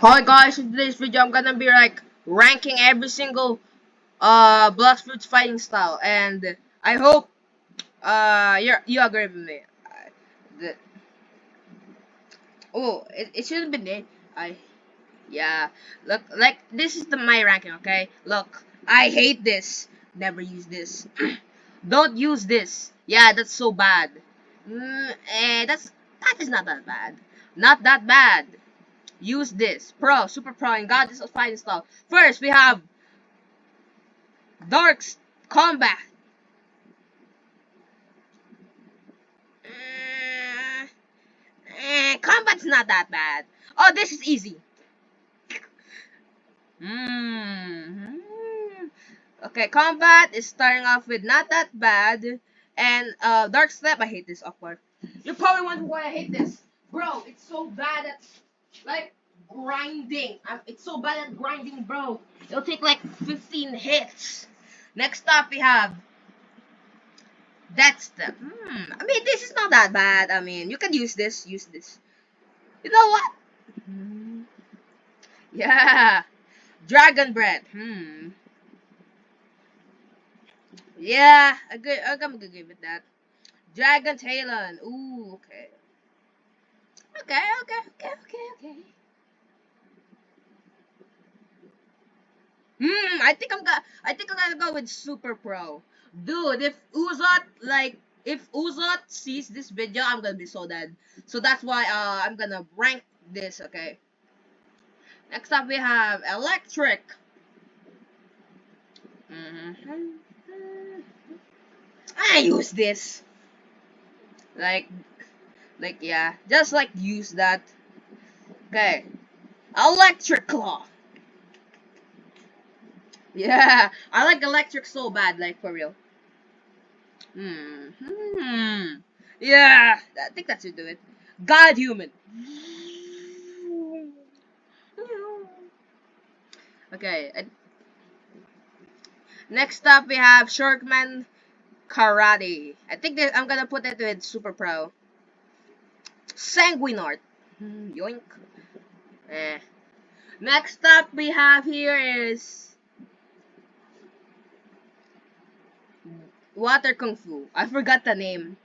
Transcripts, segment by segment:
Hi guys, in today's video I'm gonna be like ranking every single Blox Fruits fighting style, and I hope you agree with me. The, it should have been it. I Yeah, look, like this is my ranking, okay? Look, I hate this. Never use this. Don't use this. Yeah, that's so bad. That is not that bad. Not that bad. Use this. Pro, Super Pro, and God, this is fighting style. First, we have Dark's Combat. Uh, Combat's not that bad. Oh, this is easy. Mm. Okay, Combat is starting off with not that bad. And Dark Step, I hate this awkward. You're probably wondering why I hate this. Bro, it's so bad at like grinding. It's so bad at grinding, bro. It'll take like 15 hits. Next up we have Death Step. I mean, this is not that bad. I mean, you can use this. Use this. You know what? Yeah. Dragon Breath. Yeah, I'm gonna give it that. Dragon Talon. Ooh, okay. Okay. I think I'm gonna go with Super Pro. Dude, if Uzot sees this video, I'm gonna be so dead. So that's why I'm gonna rank this, okay? Next up we have Electric. I use this. Like yeah, just like use that. Okay. Electric Claw. Yeah, I like Electric so bad, like for real. Yeah, I think that should do it. God Human. Okay, next up we have Sharkman Karate. I think that I'm gonna put it with Super Pro. Sanguinart. Yoink. Eh. Next up we have here is Water Kung Fu. I forgot the name.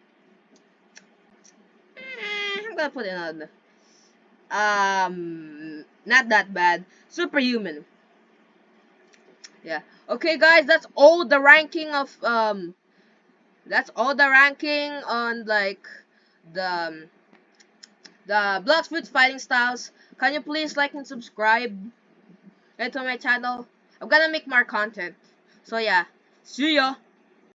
I'm gonna put it on. Not that bad. Superhuman. Yeah. Okay, guys, that's all the ranking on like the the Blox Fruits fighting styles. Can you please like and subscribe to my channel? I'm gonna make more content. So yeah, see ya.